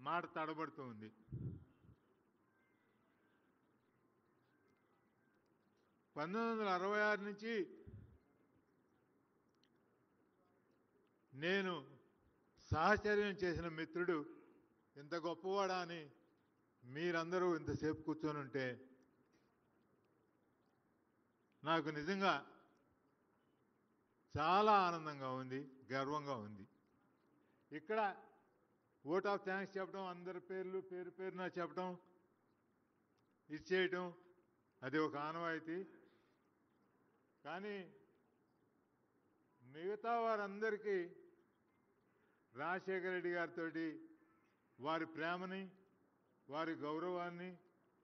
మాట తడబడుతూ ఉంది. 1966 నుంచి నేను సహచర్యం చేసిన మిత్రుడు ఇంత గొప్పవాడా అని మీరందరూ ఇంతసేపు కూర్చొని ఉంటే నాకు నిజంగా చాలా ఆనందంగా ఉంది, గర్వంగా ఉంది. ఇక్కడ ఓట్ ఆఫ్ థ్యాంక్స్ చెప్పడం, అందరి పేరు పేరున చెప్పడం, ఇచ్చేయటం అది ఒక ఆనవాయితీ. కానీ మిగతా వారందరికీ రాజశేఖర రెడ్డి గారితో వారి ప్రేమని, వారి గౌరవాన్ని,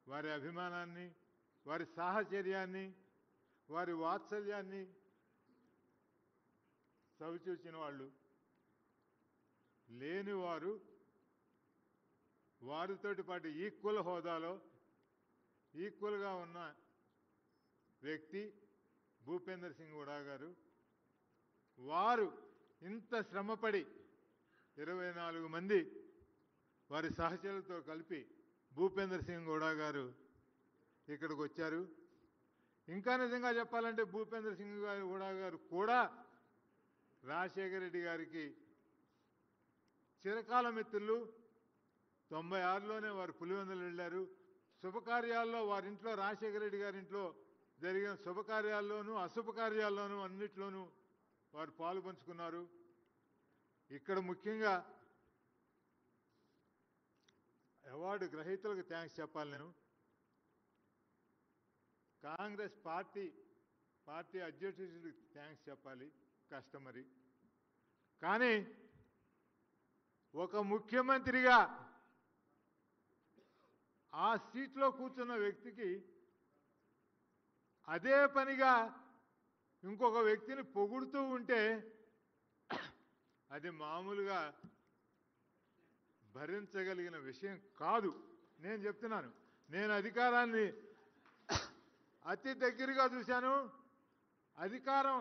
వారి అభిమానాన్ని, వారి సాహచర్యాన్ని, వారి వాత్సల్యాన్ని చవిచూచిన వాళ్ళు లేనివారు వారితోటి పాటు ఈక్వల్ హోదాలో ఈక్వల్గా ఉన్న వ్యక్తి భూపేందర్ సింగ్ హుడా గారు. వారు ఇంత శ్రమపడి 24 మంది వారి సహచరులతో కలిపి భూపేందర్ సింగ్ హుడా గారు ఇక్కడికి వచ్చారు. ఇంకా నిజంగా చెప్పాలంటే భూపేందర్ సింగ్ హుడా గారు కూడా రాజశేఖర రెడ్డి గారికి చిరకాల మిత్రులు. 96లోనే వారు పులివెందులు వెళ్ళారు. శుభకార్యాల్లో వారింట్లో, రాజశేఖర రెడ్డి గారింట్లో జరిగిన శుభకార్యాల్లోనూ అశుభకార్యాల్లోనూ అన్నిట్లోనూ వారు పాలు పంచుకున్నారు. ఇక్కడ ముఖ్యంగా అవార్డు గ్రహీతలకు థ్యాంక్స్ చెప్పాలి. నేను కాంగ్రెస్ పార్టీ అధ్యక్షుడికి థ్యాంక్స్ చెప్పాలి, కస్టమరీ. కానీ ఒక ముఖ్యమంత్రిగా ఆ సీట్లో కూర్చున్న వ్యక్తికి అదే పనిగా ఇంకొక వ్యక్తిని పొగుడుతూ ఉంటే అది మామూలుగా భరించగలిగిన విషయం కాదు. నేను చెప్తున్నాను, నేను అధికారాన్ని అతి దగ్గరగా చూశాను, అధికారం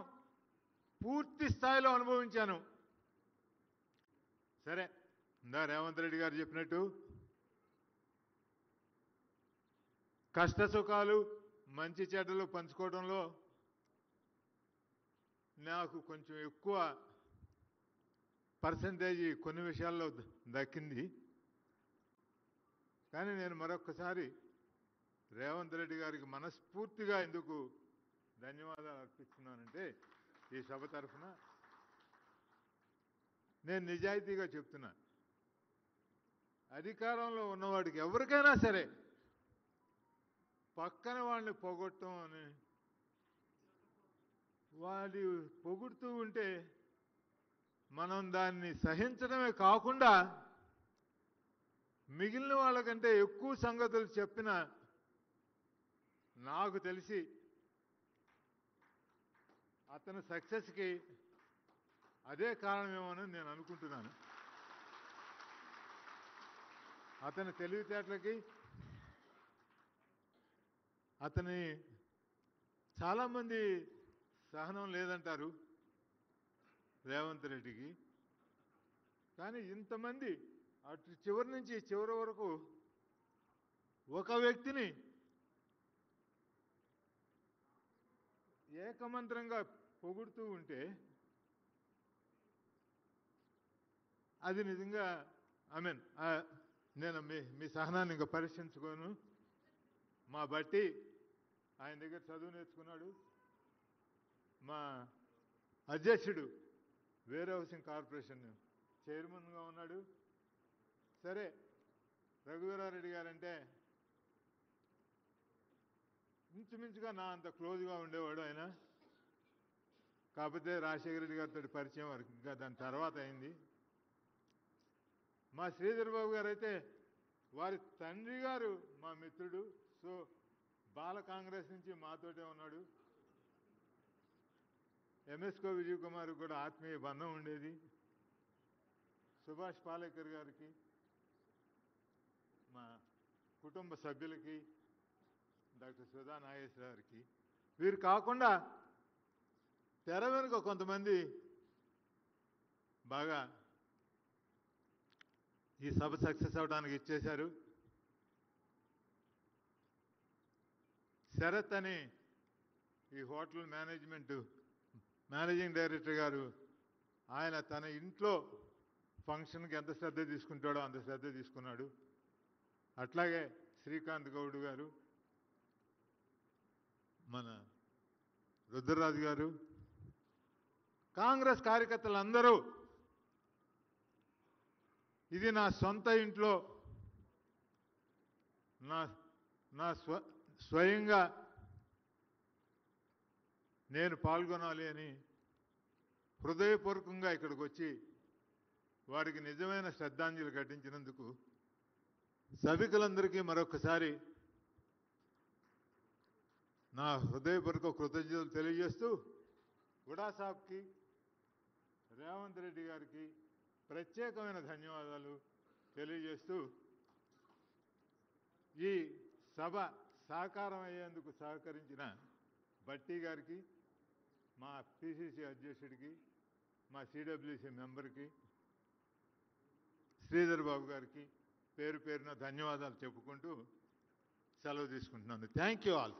పూర్తి స్థాయిలో అనుభవించాను. సరే, ఇందా రేవంత్ రెడ్డి గారు చెప్పినట్టు కష్ట సుఖాలు మంచి చెడ్డలు పంచుకోవడంలో నాకు కొంచెం ఎక్కువ పర్సంటేజీ కొన్ని విషయాల్లో దక్కింది. కానీ నేను మరొక్కసారి రేవంత్ రెడ్డి గారికి మనస్ఫూర్తిగా ఎందుకు ధన్యవాదాలు అర్పిస్తున్నానంటే, ఈ సభ తరఫున నేను నిజాయితీగా చెప్తున్నా, అధికారంలో ఉన్నవాడికి ఎవరికైనా సరే పక్కన వాళ్ళని పొగొట్టడం అని, వాడి పొగుడుతూ ఉంటే మనం దాన్ని సహించడమే కాకుండా మిగిలిన వాళ్ళకంటే ఎక్కువ సంగతులు చెప్పిన నాకు తెలిసి అతని సక్సెస్కి అదే కారణమేమోనని నేను అనుకుంటున్నాను. అతని తెలివితేటలకి, అతని చాలామంది సహనం లేదంటారు రేవంత్ రెడ్డికి. కానీ ఇంతమంది అటు చివరి నుంచి చివరి వరకు ఒక వ్యక్తిని ఏకమంత్రంగా పొగుడుతూ ఉంటే అది నిజంగా నేను మీ సహనాన్ని ఇంకా పరీక్షించుకోను. మా బట్టి ఆయన దగ్గర చదువు నేర్చుకున్నాడు. మా అధ్యక్షుడు వేర్ హౌసింగ్ కార్పొరేషన్ చైర్మన్గా ఉన్నాడు. సరే, రఘువీరారెడ్డి గారంటే ఇంచుమించుగా నా అంత క్లోజ్గా ఉండేవాడు ఆయన. కాకపోతే రాజశేఖర రెడ్డి గారితో పరిచయం వరకు, ఇంకా దాని తర్వాత అయింది. మా శ్రీధర్ బాబు గారు అయితే వారి తండ్రి గారు మా మిత్రుడు. సో బాల కాంగ్రెస్ నుంచి మాతోటే ఉన్నాడు. ఎంఎస్కో విజయ్ కుమార్ కూడా ఆత్మీయ బంధం ఉండేది. సుభాష్ పాలేకర్ గారికి, మా కుటుంబ సభ్యులకి, డాక్టర్ సుధా నాగేశ్వర గారికి, వీరు కాకుండా తెర వెనుక కొంతమంది బాగా ఈ సభ సక్సెస్ అవడానికి ఇచ్చేశారు. శరత్ అని ఈ హోటల్ మేనేజింగ్ డైరెక్టర్ గారు, ఆయన తన ఇంట్లో ఫంక్షన్కి ఎంత శ్రద్ధ తీసుకుంటాడో అంత శ్రద్ధ తీసుకున్నాడు. అట్లాగే శ్రీకాంత్ గౌడ్ గారు, మన రుద్రరాజు గారు, కాంగ్రెస్ కార్యకర్తలందరూ ఇది నా సొంత ఇంట్లో నా స్వయంగా నేను పాల్గొనాలి అని హృదయపూర్వకంగా ఇక్కడికి వచ్చి వారికి నిజమైన శ్రద్ధాంజలి ఘటించినందుకు సభికులందరికీ మరొకసారి నా హృదయపూర్వక కృతజ్ఞతలు తెలియజేస్తూ గుడా సాబ్కి, రేవంత్ రెడ్డి గారికి ప్రత్యేకమైన ధన్యవాదాలు తెలియజేస్తూ ఈ సభ సాకారం అయ్యేందుకు సహకరించిన బట్టి గారికి, మా పిసిసి అధ్యక్షుడికి, మా సిడబ్ల్యూసి మెంబర్కి, శ్రీధర్ బాబు గారికి పేరు పేరున ధన్యవాదాలు చెప్పుకుంటూ సెలవు తీసుకుంటున్నాను. Thank you all.